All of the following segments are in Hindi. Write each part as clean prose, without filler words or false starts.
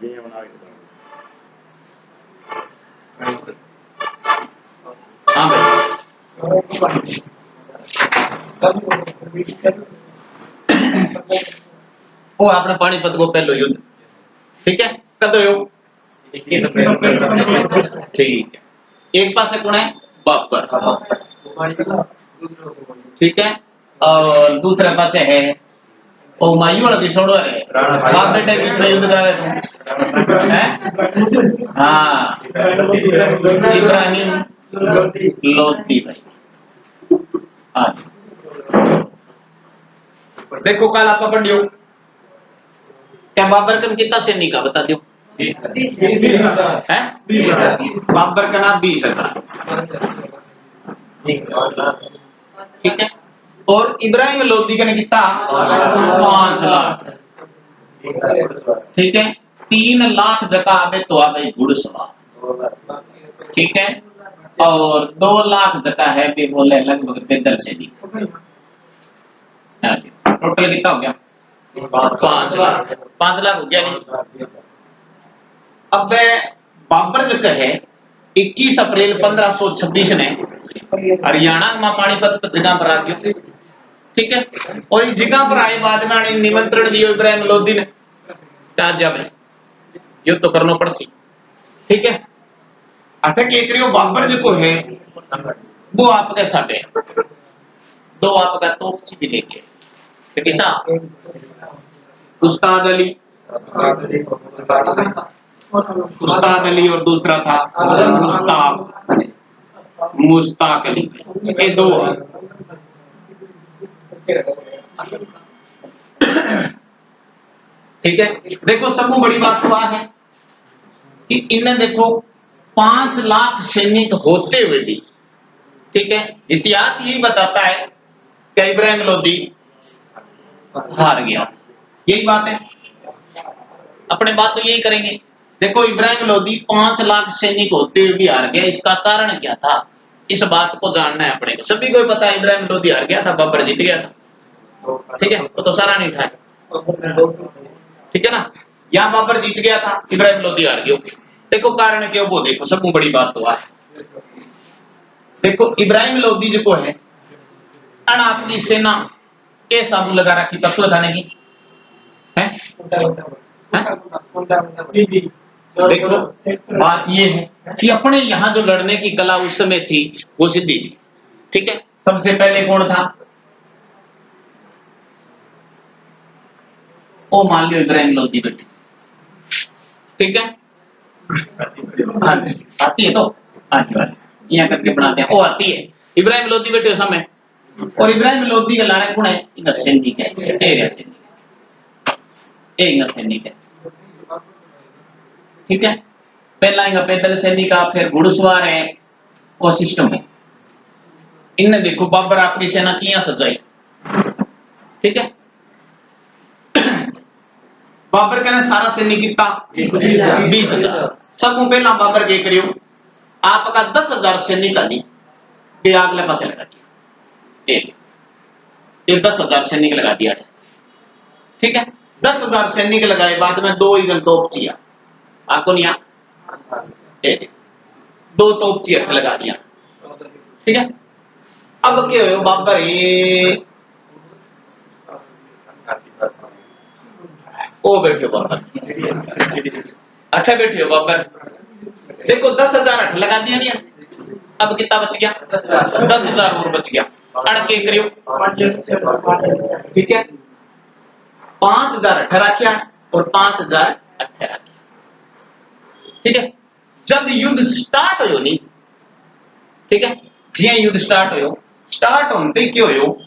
हाँ भाई वो आपने पानीपत को पहलो युद्ध, ठीक है, कदो यो ठीक है। एक पासे कौन है बाबर, ठीक है, और दूसरे पासे है ओ मायू वाला पिछोड़ो है बाप बेटे बीच में युद्ध करावे तुम है। हाँ इब्राहिम लोधी भाई। हाँ देखो कल आप पढ़ियो क्या बाबर का कितना सैनिक का बता दो है, बाबर का नाम 20,000, ठीक है, और इब्राहिम लोधी का कितना 5 लाख, ठीक है, 3 लाख जगह आवे तो आवे घुड़सवार, ठीक है, और 2 लाख जगह है भी बोले लगभग पैदल सैनिक। टोटल कितना हो गया 5 लाख, 5 लाख हो गया नहीं। अब बाबर जो है 21 अप्रैल 1526 ने हरियाणा में पानीपत जगह पर आ गया, ठीक है, और इस जगह पर आए बाद में निमंत्रण दियो इब्राहिम लोधी ने जब युद्ध तो करना पड़सी, ठीक है। अटक एक रियो बाबर जो है वो आपके साथ है, 2 आपका तोपची भी लेके, किसा उस्ताद अली और दूसरा था मुस्ताक अली, ये 2, ठीक है। देखो सबको बड़ी बात हुआ है कि इन्हें देखो 5 लाख सैनिक होते हुए भी, ठीक है, इतिहास यही बताता है कि इब्राहिम लोधी हार गया, यही बात है, अपने बात तो यही करेंगे। देखो इब्राहिम लोधी 5 लाख सैनिक होते हुए भी हार गया, इसका कारण क्या था, इस बात को जानना है अपने को। सभी को पता है इब्राहिम लोधी हार गया था, बाबर जीत गया था, ठीक है, वो तो सारा नहीं था, ठीक है ना, यहाँ बाबर जीत गया था, इब्राहिम लोधी हार गया। देखो कारण क्यों, वो देखो सबको बड़ी बात तो है। देखो इब्राहिम लोधी जो है अन आपकी सेना के साबू लगा रखी तत्व लगाने की है? देखो बात ये है कि अपने यहाँ जो लड़ने की कला उस समय थी वो सिद्धि थी, ठीक है। सबसे पहले कौन था, ओ मान लो इब्राहिम लोधी बेटी, ठीक है, हाँ जी आती है, तो आती वाली यहाँ करके बनाते हैं, वो आती है इब्राहिम लोधी बेटे समय। और इब्राहिम लोधी का लाने कौन है, इनका सैनिक है, एक सैनिक है, ठीक है, पहला इनका पैदल सैनिक का, फिर घुड़सवार है, और सिस्टम है। इनने देखो बाबर आपकी सेना किया सजाई, ठीक है, बाबर कहना सारा सैनिक कितना 20,000। सबको पहला बाबर के करियो आपका 10,000 सैनिक आनी ये अगले पासे लगा दिया, ये 10,000 सैनिक लगा दिया, ठीक है, 10,000 सैनिक लगाए बाद में 2 ही तोपचिया आपको नहीं 2 तोपची हथ लगा दिया, ठीक है। अब क्या हो बाबर ओ बैठे बाबर अच्छा बैठे हो बाबर, देखो 10,000 हठ लगा दिया नहीं, अब कितना बच गया 10,000 और बच गया, अड़के करियो, ठीक है, 5,000 हठ रखिया और 5,000 हठ रखिया, ठीक है। जब युद्ध स्टार्ट हो नहीं, ठीक है, जिया युद्ध स्टार्ट होते क्यों हो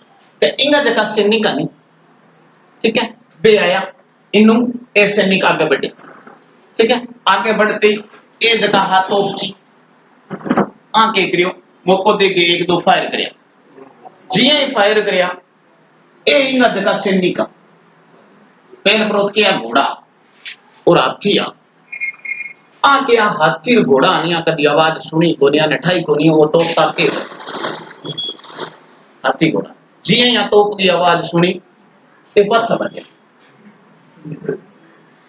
इंगा जगह सैनिक नहीं, ठीक है, बे आया इनू ए सैनिक आगे बढ़े, ठीक है, आगे बढ़ते ए जगह हाथ तोपची आके करियो मौको दे के 1-2 फायर करया, जिया ही फायर करया ए इंगा जगह सैनिक पहल प्रोत किया घोड़ा और हाथी आके हाथी घोड़ा आनिया कदी आवाज सुनी कोनिया ने ठाई कोनी वो तोप ताके हाथी घोड़ा जिया या तोप की आवाज सुनी ए पाछा बजे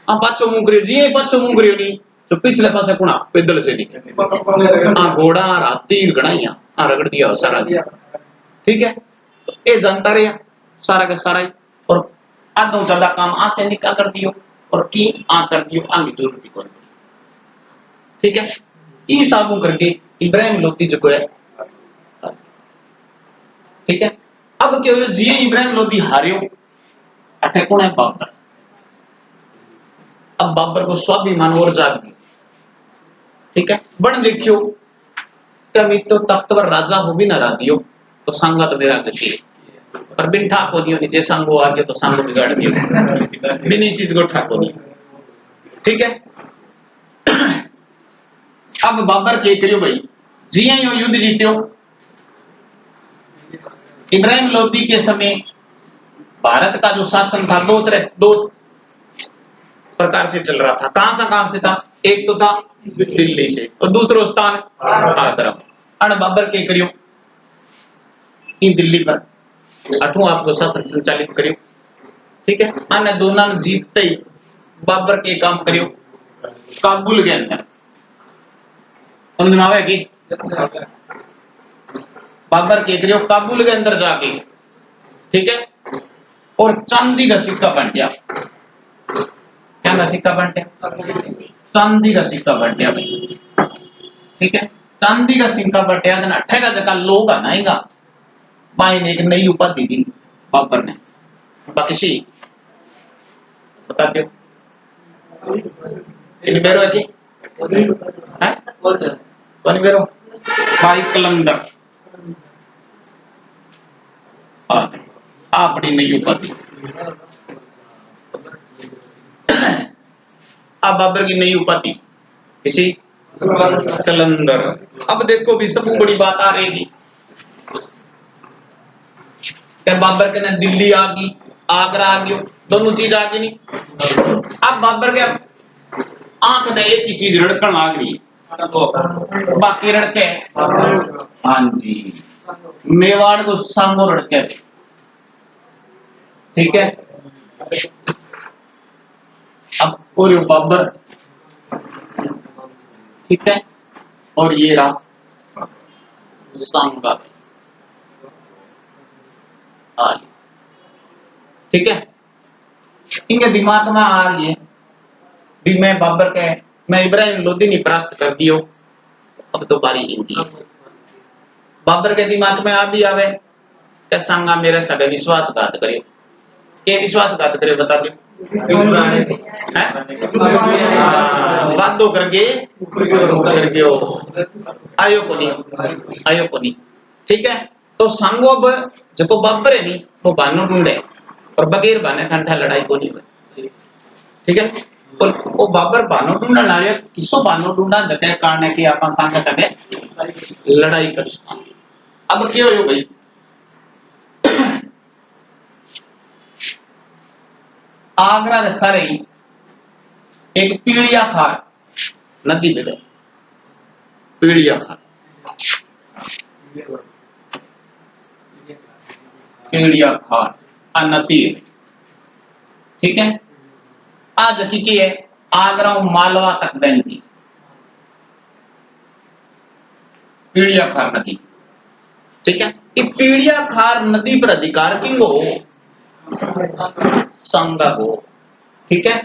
पाछो मुंह करियो जी पाछो मुंह करियो नहीं तो पिछले पासे कुणा पैदल से नहीं घोड़ा हाथी गणाइया रगड़ दिया सारा दिया ठीक है। तो ये जानता रहे सारा का सारा ही और आधो ज्यादा काम आ से निकाल कर दियो और की आ कर दियो आगे जरूरत ही कौन ठीक है। ई साबू करके इब्राहिम लोधी जो है ठीक है। अब क्या हुआ जी इब्राहिम लोधी हारियो अठे कौन है बाबर। अब बाबर को स्वाभिमान और जाग गया ठीक है। बन देखियो कभी तो तख्त पर राजा हो भी ना रातियो तो संगा तो मेरा गति पर बिन ठाको दियो नीचे संगो आ गया तो संगो बिगाड़ दियो बिनी चीज को ठाको नहीं ठीक है। अब बाबर के करियो भाई जी यो युद्ध जीत्यो। इब्राहिम लोधी के समय भारत का जो शासन था दो प्रकार से चल रहा था। कहां से था एक तो था दिल्ली से और दूसरो स्थान आगरा। अण बाबर के करियो इन दिल्ली पर अठू आपको शासन संचालित करियो ठीक है। अन्य दोनों जीतते ही बाबर के काम करियो काबुल के अंदर समझ में आवे कि बाबर के करियो काबुल के अंदर जाके ठीक है। और चांदी का सिक्का बन गया क्या का सिक्का बन गया चांदी का सिक्का बन गया भाई ठीक है। चांदी का सिक्का बटिया अठे का जगह लोग आनाएगा भाई ने एक नई उपाधि दी बाबर ने बख्शी बता दो इन बेरो है कि है कौन बेरो भाई कलंदर आप बड़ी नई उपाधि अब बाबर की नई उपाधि किसी कलंदर। अब देखो भी सब बड़ी बात आ रहेगी क्या बाबर के ना दिल्ली आ गई आगरा आ गई दोनों चीज आ गई नहीं। अब बाबर के आंख ने एक ही चीज रड़कन आ गई बाकी रड़के हाँ जी मेवाड़ को सांगो रड़के ठीक है। अब और बाबर ठीक है और ये रहा सांगा ठीक है। इनके दिमाग में आ रही है भी मैं बाबर के मैं इब्राहिम लोधी ने परास्त कर दियो अब तो बारी इनकी। बाबर के दिमाग में आ भी आवे क्या सांगा मेरे सगे विश्वासघात करियो के विश्वासघात करे बता दो वादो करके आयो को नहीं ठीक है। तो सांगो अब जो बाबर है नहीं वो बानो ढूंढे और बगैर बाने ठंडा लड़ाई को नहीं हुई ठीक है। और वो बाबर बानो ढूंढा ना रहे किसो बानो ढूंढा जते कारण कि आपा सांगे सके लड़ाई कर सकते। अब क्या हो भाई आगरा के सारे एक पीड़िया खार नदी मिले पीड़िया खार पीड़िया खार नदी ठीक है। आज की है आगरा मालवा तक बहती पीड़िया खार नदी ठीक है। पीड़िया खार नदी पर अधिकार किंग हो संगा को ठीक है।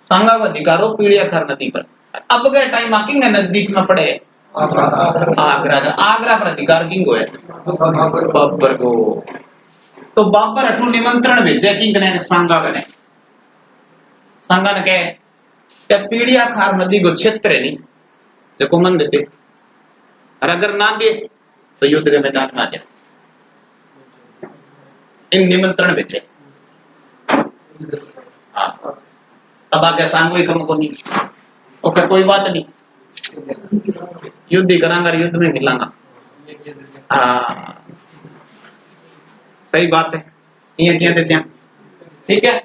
संगा को अधिकार हो पीड़िया खार नदी पर। अब के टाइम आकेंगे नजदीक में पड़े आगरा पर अधिकार किंग हो है बाबर को। तो बाबर अठू निमंत्रण भेजे किंग ने सांगा ने सांगा ने कहे पीड़िया खार नदी को क्षेत्र है नहीं जो मन देते और अगर ना दे तो युद्ध के मैदान में आ जाए। इन निमंत्रण भेजे अब आगे सांगो ही कम को नहीं ओके कोई बात नहीं युद्ध ही करांगा युद्ध में मिलांगा हाँ सही बात है ये क्या देते हैं ठीक है।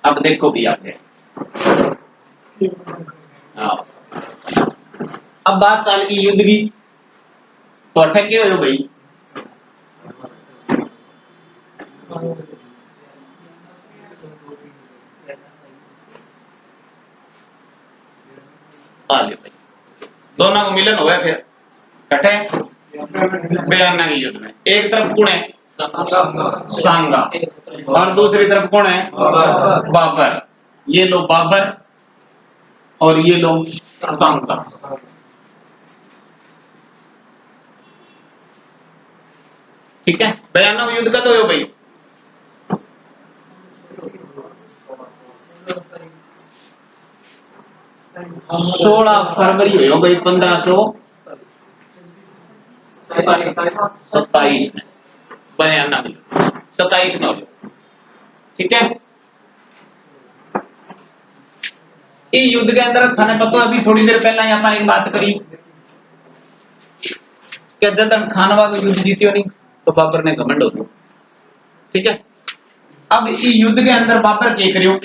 अब देखो भी आगे अब बात चाल की युद्ध की तो अटके हो भाई आगे भाई दोनों को मिलन हुआ फिर कटे बयाना के युद्ध में। एक तरफ कौन है? सांगा और दूसरी तरफ कौन है? बाबर। ये लो बाबर और ये लो सांगा। ठीक है, बयाना युद्ध का तो हो भाई 16 फरवरी हो भाई 1527 में बयाना 27 में हो। ठीक है, इस युद्ध के अंदर थाने पता अभी थोड़ी देर पहले यहाँ एक बात करी कि जब खानवा को युद्ध जीतियो नहीं तो बाबर ने घमंड हो गया। ठीक है, अब इस युद्ध के अंदर बाबर क्या करियो?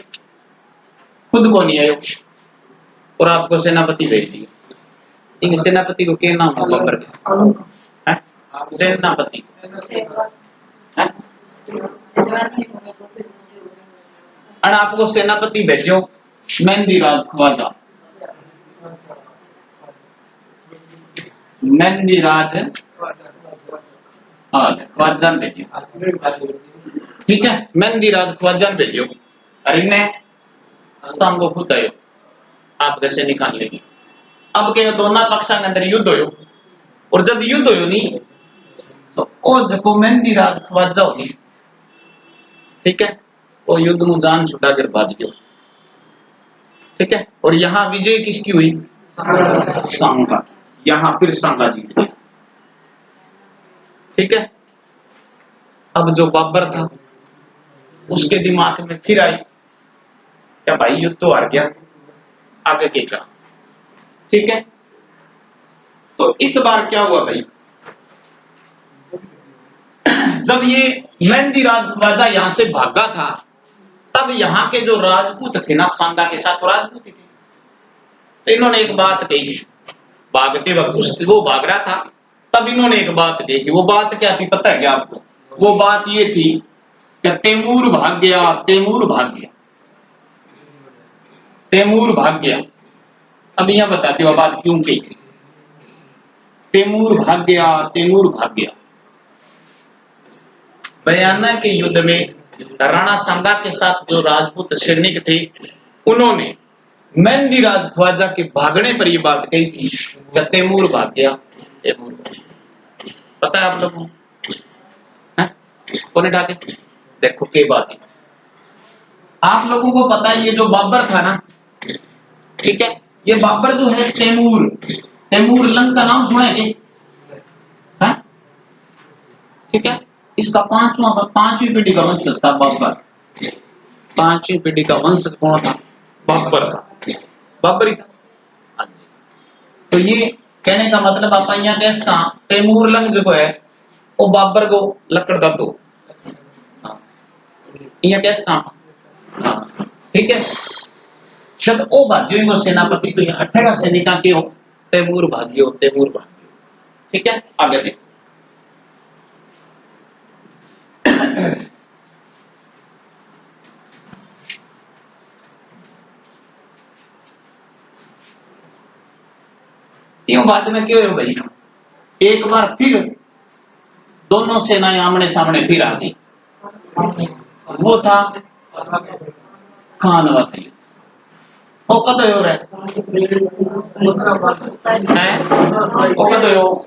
खुद को नहीं आयो और आपको सेनापति भेज दिया। इन सेनापति को क्या नाम है बाबर के? सेनापति और आपको सेनापति भेजो मेहंदी राज ख्वाजा। मेहंदी राज ख्वाजा भेजो। ठीक है, मेहंदी राज ख्वाजा भेजो और इन्हें सांगो खुद आयो आप कैसे निकाल लेंगे। अब के दोनों पक्षों के अंदर युद्ध हो और जब युद्ध हो नहीं तो ओ जको मेहंदी राज ख्वाजा होगी। ठीक है, वो युद्ध में जान छुटा कर भाज गया। ठीक है, और यहाँ विजय किसकी हुई? सांगा। यहाँ फिर सांगा जीत गया। ठीक है, अब जो बाबर था उसके दिमाग में फिर आई क्या भाई युद्ध तो हार गया, आगे क्या करा। ठीक है, तो इस बार क्या हुआ भाई, जब ये मेहंदी राज ख्वाजा यहां से भागा था तब यहाँ के जो राजपूत थे ना, सांगा के साथ राजपूत थे, तो इन्होंने एक बात कही भागते वक्त। वो भाग रहा था तब इन्होंने एक बात कही थी। वो बात क्या थी पता है क्या आपको? वो बात ये थी कि तैमूर भाग गया, तैमूर भाग गया, तैमूर भाग गया। अब यहां बताते हो बात क्यों कही? तैमूर भाग गया, तैमूर भाग गया। बयाना के युद्ध में राणा सांगा के साथ जो राजपूत सैनिक थे उन्होंने मेहंदी राज ख्वाजा के भागने पर यह बात कही थी कि तैमूर भाग गया, तैमूर भाग गया। पता है आप लोगों को? कौन ढाके देखो के बात है। आप लोगों को पता है ये जो बाबर था ना, ठीक है, ये बाबर जो है तैमूर, तैमूर लंग का नाम सुना है क्या? ठीक है, इसका पांचवी पीढ़ी का वंशज था बाबर। पांचवी पीढ़ी का वंशज कौन था? बाबर था, बाबर ही था। हाँ जी, तो ये कहने का मतलब आप यहाँ कैसा तैमूर लंग जो है वो बाबर को लकड़ दब दो यहाँ कैसे काम। हाँ ठीक है, शद ओ भाग्यो इनको सेनापति तो यहाँ 18 सैनिका के हो तैमूर भाग्यो, तैमूर भाग्यो। ठीक है, आगे देखो यूं बाद में क्यों हो भाई? एक बार फिर दोनों सेनाएं आमने सामने फिर आ गई। वो था खानवा था। वो कद हो रहा है? वो कद हो?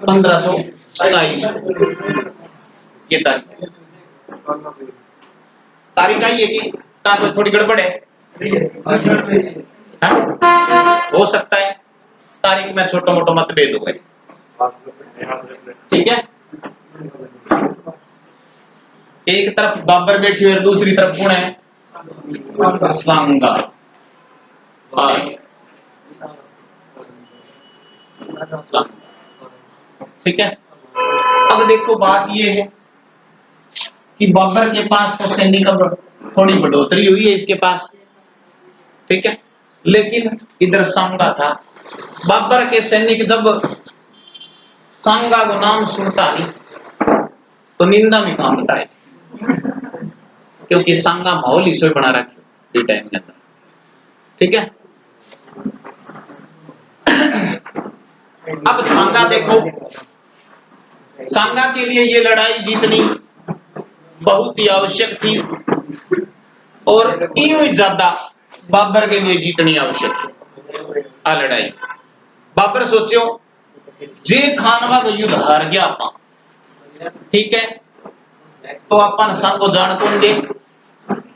1527 ये तारीख। तारीख आई है कि तो थोड़ी गड़बड़ है? हो सकता है तारीख में छोटा मोटा मतभेद हो गए। ठीक है, एक तरफ बाबर बैठी है और दूसरी तरफ कौन है? सांगा। ठीक है, अब देखो बात ये है कि बाबर के पास तो सैनिक थोड़ी बढ़ोतरी हुई है इसके पास। ठीक है, लेकिन इधर सांगा था। बाबर के सैनिक जब सांगा को नाम सुनता नहीं तो निंदा में काम होता है, क्योंकि सांगा माहौल ही सोई बना रखे टाइम के अंदर। ठीक है, अब सांगा देखो, सांगा के लिए ये लड़ाई जीतनी बहुत ही आवश्यक थी और यूं ही ज्यादा बाबर के लिए जीतनी आवश्यक है आ लड़ाई। बाबर सोचो जे खानवा को युद्ध हार गया अपा, ठीक है, तो अपन सांगो जान कौन दे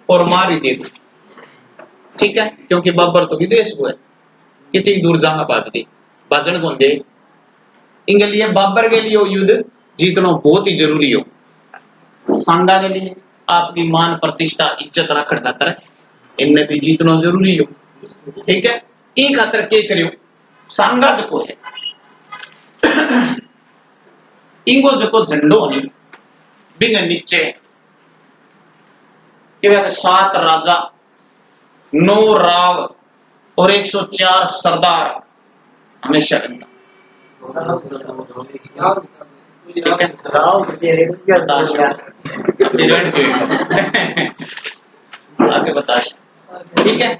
और मार ही दे, ठीक है, क्योंकि बाबर तो विदेश को है, कितनी दूर जाना बाज गई, बाजन कौन दे। इनके लिए बाबर के लिए युद्ध जीतना बहुत ही जरूरी हो। सांगा के लिए आपकी मान प्रतिष्ठा इज्जत रखने खातर इनने भी जीतना जरूरी हो। ठीक है, ई खातर के करियो सांगा जो है इंगो जो झंडो नहीं बिंग नीचे के 7 राजा 9 राव और 104 सरदार हमेशा बनता। ठीक है, आगे बता। ठीक है,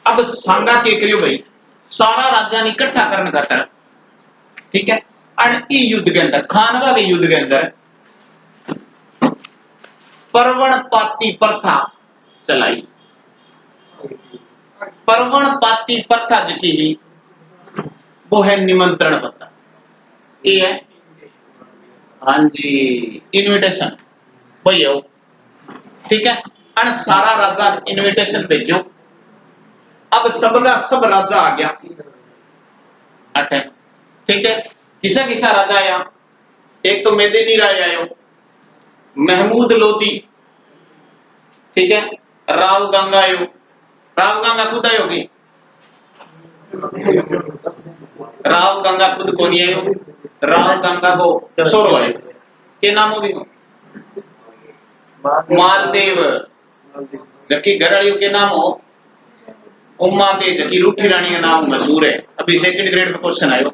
अब सांगा के करियो भाई सारा राजा ने इकट्ठा करने का तरह। ठीक है, और ई युद्ध के अंदर खानवा के युद्ध के अंदर परवण पाती प्रथा चलाई। परवण पाती प्रथा जी ही वो है निमंत्रण पत्र, ये है हाँ जी इनविटेशन वही है। ठीक है, और सारा राजा इनविटेशन भेजो। अब सबका सब राजा आ गया अटे। ठीक है, किसा किसा राजा आया, एक तो मेदिनी राय आयो, महमूद लोधी, ठीक है, राव गंगा आयो, राव गंगा खुद आयो की राव गंगा खुद को नहीं आयो, राव गंगा को सोरो आयो के नाम हो भी मालदेव, जबकि घरड़ियों के नाम हो उम्मा के, जबकि रूठी रानी का नाम मशहूर है। अभी सेकंड ग्रेड में क्वेश्चन आयो।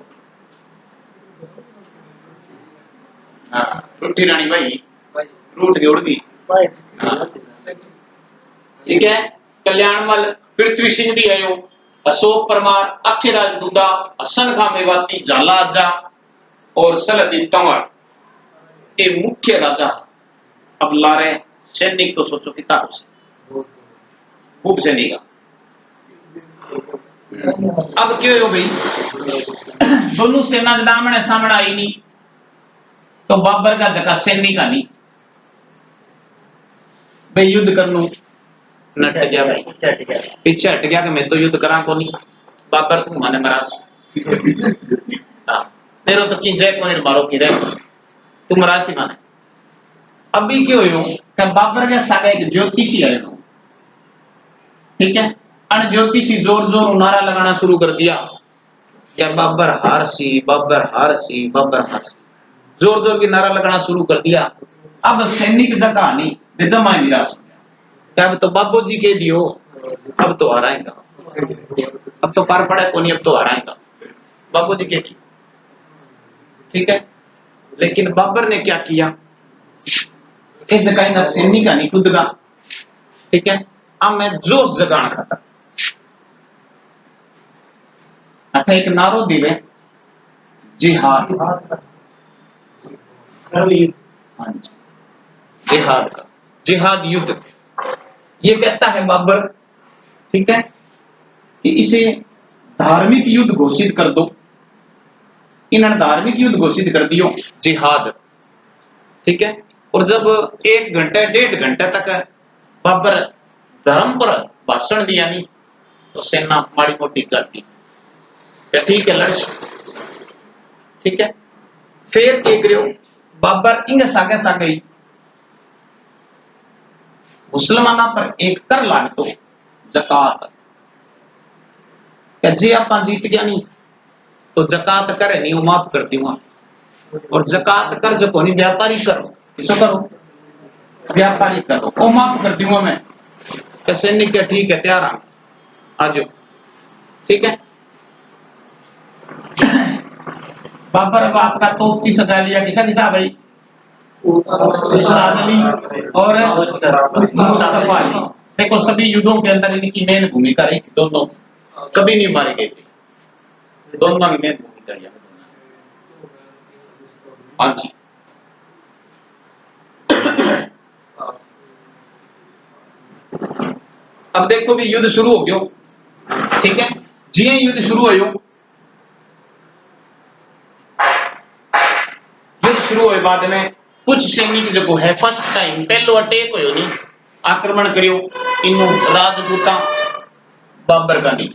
हाँ, रूठी रानी भाई रूठ के उड़ गई। हाँ, ठीक है, कल्याणमल पृथ्वी सिंह भी आयो, अशोक परमार, अक्षयराज दुदा, हसन खां मेवाती, झाला आजा और सलदी तंवर ये मुख्य राजा। अब लारे सैनिक तो सोचो कितना खूब सैनिक। अब क्यों हो भाई दोनों सेना के दामने सामने आई नहीं तो बाबर का जगह सैनिक का नहीं भाई युद्ध कर लू नट गया भाई, पीछे हट गया कि मैं तो युद्ध करा को नहीं। बाबर तू माने मरास तेरो तो की जय कोने मारो की रहे तू मरासी माने। अभी क्यों हो कि बाबर के सागे एक ज्योतिषी आयो, ठीक है, अन ज्योतिषी जोर जोर नारा लगाना शुरू कर दिया क्या बाबर हारसी बाबर हारसी बाबर हारसी, जोर जोर की नारा लगाना शुरू कर दिया। अब सैनिक जगह नहीं बेजमा निराश हो गया, अब तो बाबू जी कह दियो अब तो हराएगा, अब तो पार पड़े को नहीं, अब तो हराएगा बाबू जी कह दी। ठीक है, लेकिन बाबर ने क्या किया, एक जगह ना सैनिक का नहीं खुद का, ठीक है, अब मैं जोश जगाना खाता अठा एक नारो दिवे जिहाद, हाँ जी जिहाद का, जिहाद युद्ध ये कहता है बाबर, ठीक है, कि इसे धार्मिक युद्ध घोषित कर दो। इन्होंने धार्मिक युद्ध घोषित कर दियो जिहाद, ठीक है। और जब 1 घंटे 1.5 घंटे तक बाबर धर्म पर भाषण दिया नहीं तो सेना माड़ी मोटी चलती, ठीक है लक्ष्य, ठीक है। फिर क्या करियो बाबर इंग सागे सागे मुसलमाना पर एक कर लाग दो जकात, जे आप जीत गया नहीं तो जकात करे नहीं वो माफ कर दूंगा, और जकात कर जो कोनी व्यापारी करो, किसो करो व्यापारी करो वो माफ कर दूंगा मैं। कि सैनिक क्या ठीक है तैयार आ जाओ। ठीक है बाबर अब आपका तोपची सजा लिया, किसा किसा भाई? उस्ताद अली और मुस्तफा अली। देखो सभी युद्धों के अंदर इनकी मेन भूमिका रही थी, दोनों कभी नहीं मारे गए थे, दोनों की मेन भूमिका रही। हाँ जी अब देखो भी युद्ध शुरू हो गया। ठीक है जी युद्ध शुरू हो, युद्ध शुरू हुए बाद में कुछ सैनिक जो है फर्स्ट टाइम पहलो अटैक हो नहीं आक्रमण करियो इन्हों राजपूता बाबर का नहीं।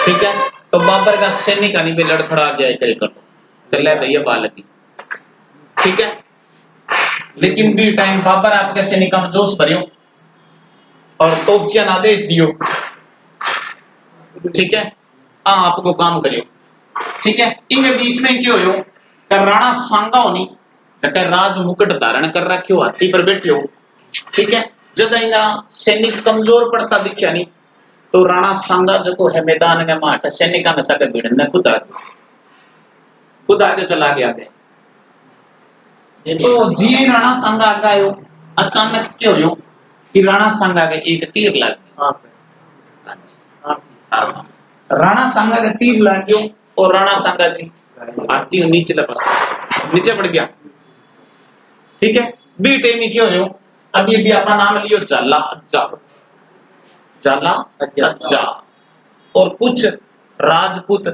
ठीक है तो बाबर का सैनिक नहीं पे लड़खड़ा गया करे कर तो ले भैया बाल लगी। ठीक है लेकिन भी टाइम बाबर आपके सैनिक में जोश भरियो और तोपचिया आदेश दियो। ठीक है आपको काम करियो। ठीक है इनके बीच में क्या हो राणा सांगा होनी राज मुकुट धारण कर रखे हाथी पर बैठे हो। ठीक है जब इनका सैनिक कमजोर पड़ता दिखा नहीं तो राणा सांगा जो है मैदान में माट सैनिका में सकर भिड़ने खुद आगे चला गया थे। तो जी राणा सांगा आगे आयो अचानक क्या हो कि राणा सांगा के एक तीर लग गया। राणा सांगा का तीर लग गयो और राणा सांगा जी हाथी नीचे लपस नीचे पड़ गया। ठीक है बी टेमी क्यों हो अभी भी अपना नाम लियो जाला अज्जा जाला अज्जा और कुछ राजपूत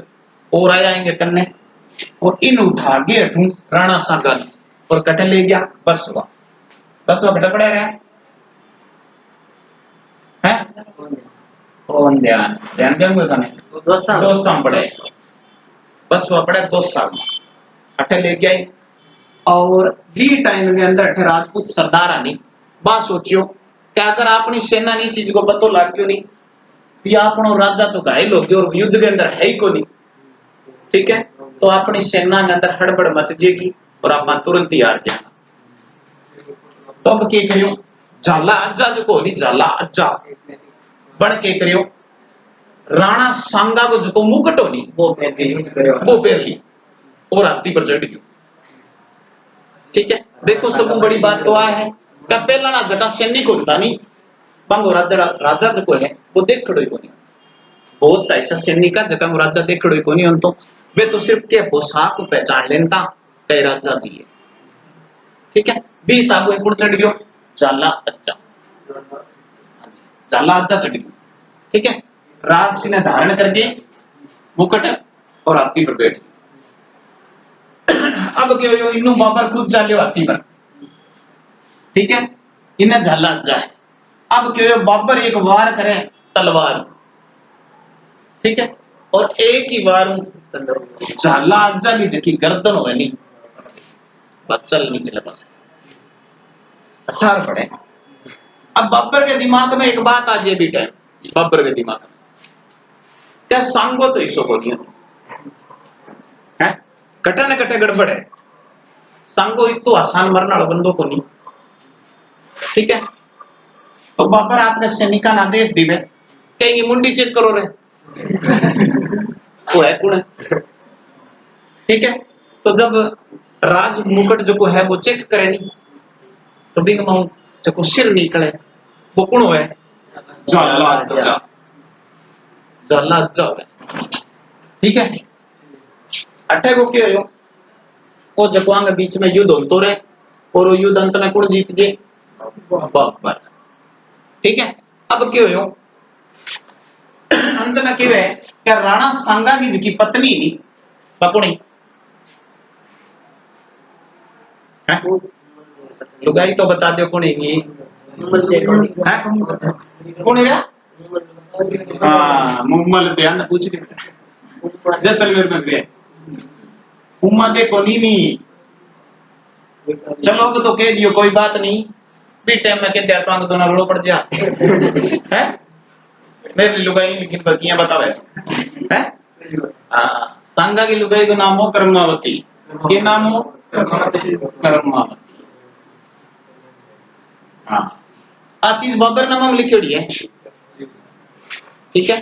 और आएंगे करने और इन उठा के हटू राणा सांगा और कट ले गया बसवा कट पड़े रहे हैं ध्यान ध्यान क्या दोस्त पड़े बस वो पड़े 2 साल में अठे ले गया और जी टाइम के अंदर अठे राजपूत सरदार आनी बात सोचियो कि अगर अपनी सेना नहीं चीज को पतो लाग गयो नहीं या अपनो राजा तो घायल हो गया और युद्ध के अंदर है ही को नहीं। ठीक है तो अपनी सेना के अंदर हड़बड़ मच जाएगी और आप तुरंत ही हार जाएगा। तो अब क्या करियो जाला अज्जा जो को नहीं जाला अज्जा बन के करियो राणा सांगा को जो मुकुट होनी वो पैर ली और हाथी पर चढ़ गयो। ठीक है देखो सब बड़ी बात तो आ है का पहला ना जगह सैनिक होता नहीं बंगो राजा जो है वो देख खड़ो ही नहीं बहुत सा ऐसा सैनिक जगह वो राजा देख खड़ो ही नहीं तो वे तो सिर्फ के पोशाक पहचान लेता कई राजा जी है। ठीक है 20 आगू पुड़ चढ़ गयो जाला अज्जा चढ़ गयो। ठीक है राज सिंह ने धारण करके मुकुट और हाथी पर बैठ अब क्या हो इन्हों बाबर खुद चालियो हाथी पर। ठीक है इन्हें झाला अज्जा है। अब क्या हो बाबर एक वार करे तलवार। ठीक है और एक ही बार झाला अज्जा की जकी गर्दन हो नहीं चल नहीं चले पास हथार पड़े। अब बाबर के दिमाग में एक बात आ जाए भी टाइम बाबर के दिमाग में क्या सांगो तो इसो को नहीं है कटे न कटे गड़बड़ है सांगो एक तो आसान मरने वाला बंदों को नहीं। ठीक है तो बाबर आपने सैनिका आदेश दिवे कहेंगे मुंडी चेक करो रे वो है कौन है। ठीक है तो जब राज मुकुट जो है वो चेक करे नहीं तो बिंग माउ जो सिर निकले वो कौन है जाला अज्जा जाला अज्जा है। ठीक है अठे को क्या हो वो जगवान के बीच में युद्ध होतो रहे और वो युद्ध अंत में कौन जीत जे बाबर। ठीक है अब क्या हो अंत में क्या है क्या राणा सांगा की जी पत्नी नहीं बकुणी लुगाई तो बता दो कौन है कौन है मुम्मल ध्यान पूछ के जैसलमेर में गए उम्मा देखो नहीं चलो अब तो कह दियो कोई बात नहीं भी टाइम में कहते तो आंख दोनों रोड़ो पड़ जा है मेरी लुगाई लेकिन बकियां बतावे है सांगा की लुगाई का नाम हो कर्मावती ये नाम हो कर्मावती। हाँ आ चीज बाबरनामा में लिखी है, ठीक है।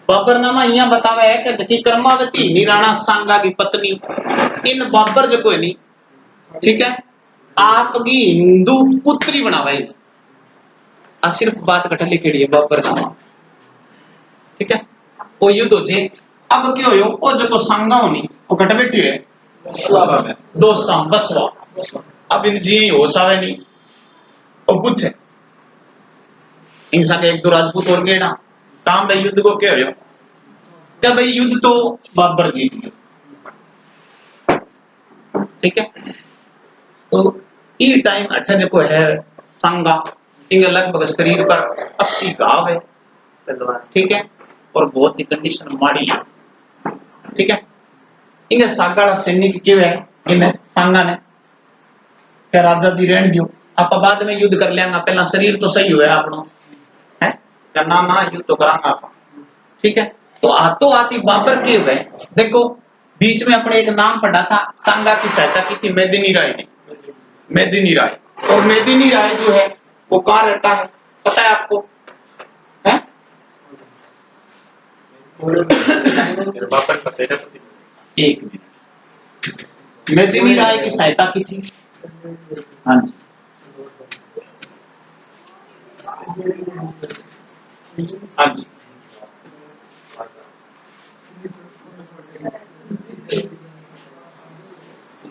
बाबरनामा यहाँ बतावे है कि कर्मावती नी राणा सांगा की पत्नी इन बाबर जो कोई नहीं, ठीक है, आपकी हिंदू पुत्री बनावे। आ सिर्फ बात कट लिखी है बाबरनामा, ठीक है। वो युद्ध हो जे अब क्यों हो ओ जो सांगा होनी वो कट बैठी है दो साम बसवा। अब इन जी हो सावे नहीं और कुछ है हिंसा के एक दो राजपूत और गेड़ा काम भाई युद्ध को कह रहे हो क्या भाई युद्ध तो बाबर जीत गए, ठीक है। तो ये टाइम अठ जो है सांगा इनके लगभग शरीर पर 80 घाव है, ठीक है, और बहुत ही कंडीशन माड़ी है, ठीक है। इन्हें सागाड़ा सैनिक क्यों है इन्हें सांगा ने क्या राजा जी रहन दियो आप बाद में युद्ध कर लेंगे, पहला शरीर तो सही हुआ अपना है क्या ना ना युद्ध तो करांगा आप, ठीक है। तो हाथों हाथी बाबर के हुए देखो बीच में अपने एक नाम पढ़ा था सांगा की सहायता की थी मेदिनी राय ने, मेदिनी राय। और मेदिनी राय जो है वो कहाँ रहता है पता है आपको है? एक मिनट मेदिनी राय की सहायता की थी, हाँ जी हाँ जी।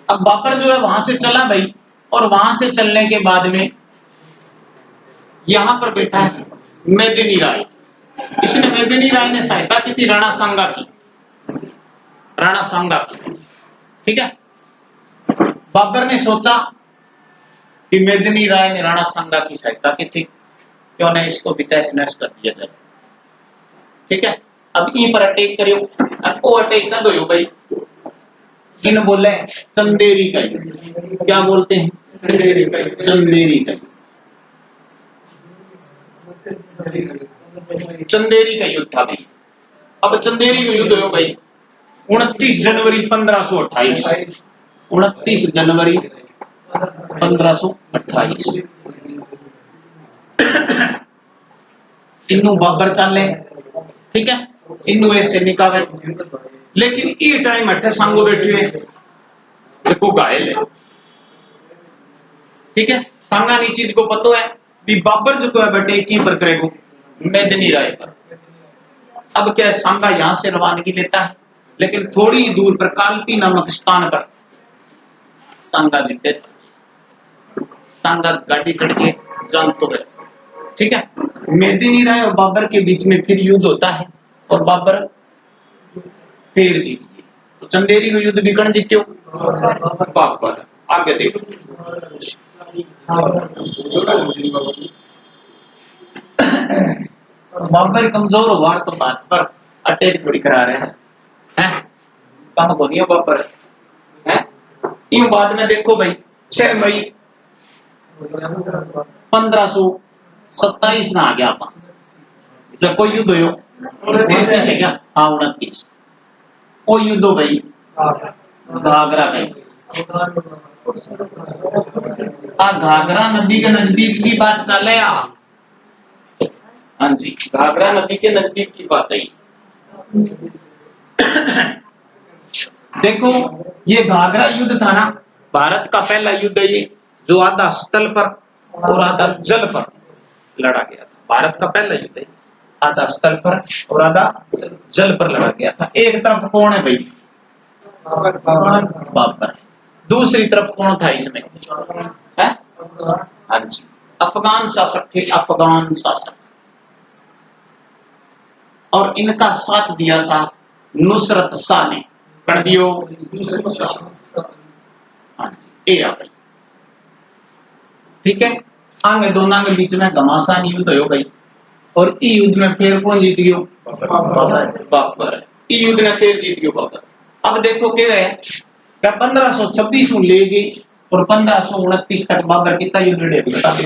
अब बाबर जो है वहां से चला भाई और वहां से चलने के बाद में यहां पर बैठा है मेदिनी राय। इसने मेदिनी राय ने सहायता की थी राणा सांगा की, राणा सांगा की, ठीक है। बाबर ने सोचा कि मेदिनी राय ने राणा सांगा की सहायता की थी क्यों नहीं इसको भी तहस नहस कर दिया जाए, ठीक है। अब ई पर अटैक करियो, अब वो अटैक कर दो भाई। इन बोले चंदेरी का युद्ध, क्या बोलते हैं चंदेरी का युद्ध, चंदेरी का युद्ध था भाई। अब चंदेरी का युद्ध हो भाई 29 जनवरी 1528, 29 जनवरी 1528 इन्नू बाबर चाले, ठीक है, इन्नू ऐसे निकाले। लेकिन ये टाइम अठे सांगो बैठे देखो घायल है, ठीक है। सांगा नी चीज को पता है भी बाबर जो है बेटे की पर करेगो मेदिनी राय पर। अब क्या सांगा यहां से रवानगी लेता है लेकिन थोड़ी ही दूर पर कालपी नामक स्थान पर सांगा गिरते, सांगा गाड़ी चढ़ के जान तो गए, ठीक है। मेदिनी राय और बाबर के बीच में फिर युद्ध होता है और बाबर फिर जीत गए। तो चंदेरी को युद्ध विकर्ण जीत्यो बाबर। आगे देखो बाबर कमजोर हो वार तो बात पर अटैक थोड़ी करा रहे हैं कम को नहीं बाबर है। यूं बाद में देखो भाई 6 मई 1527 में आ गया अपन जब कोई युद्ध हो 29 है क्या, हाँ 29 वो युद्ध हो भाई घाघरा का। घाघरा नदी के नजदीक की बात चले, हाँ जी घाघरा नदी के नजदीक की बात है। देखो ये घाघरा युद्ध था ना, भारत का पहला युद्ध है ये जो आधा स्थल पर और आधा जल पर लड़ा गया था। भारत का पहला युद्ध है, आधा स्थल पर और आधा जल पर लड़ा गया था। एक तरफ कौन है भाई बाबर, दूसरी तरफ कौन था इसमें है, हाँ जी अफगान शासक थे, अफगान शासक। और इनका साथ दिया था नुसरत शाह ने कर दियो, हाँ जी भाई, ठीक है। आगे दोनों के बीच में घमासान युद्ध हो गई और ई युद्ध में फिर कौन जीत गयो बाबर। ई युद्ध में फिर जीत गयो बाबर। अब देखो क्या है क्या 1526 में ले गई और 1529 तक बाबर कितना युद्ध लड़े बता दे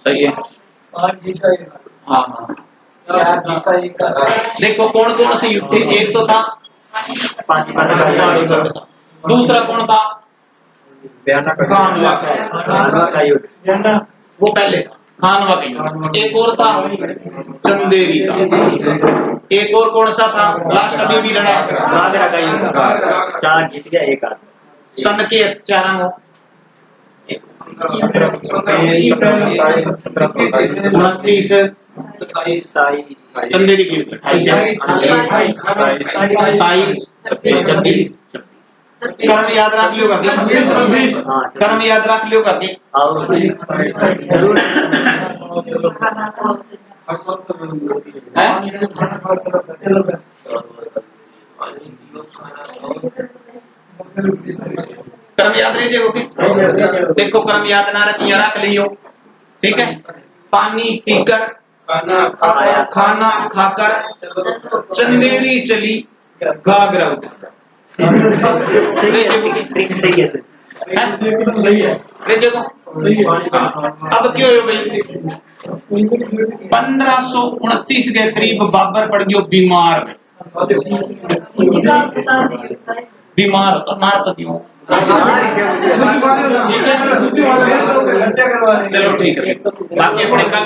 सही है, हाँ हाँ। देखो कौन कौन से युद्ध थे, एक तो था पानीपत का। दूसरा कौन था? खानवा का युद्ध, वो पहले था खानवा का युद्ध। एक और था चंदेरी का। एक और कौन सा था? लास्ट अभी भी लड़ा घाघरा का युद्ध, 4 जीत गया 1 हारा। सन के 4 अंक 29 चंदेरी की 28 27 कर्म याद रख लियो करके, कर्म याद रख लियो करके। कर्म याद रह जाएगा। देखो कर्म याद ना रखी रख लियो, ठीक है। पानी पीकर, खाना खाकर, चंदेरी चली, घाघरा उठाकर। सही है। अब क्यों हो गई? 1529 के करीब बाबर पड़ गयो बीमार में। बीमार होता मार तो दियो। चलो ठीक है, बाकी अपने कल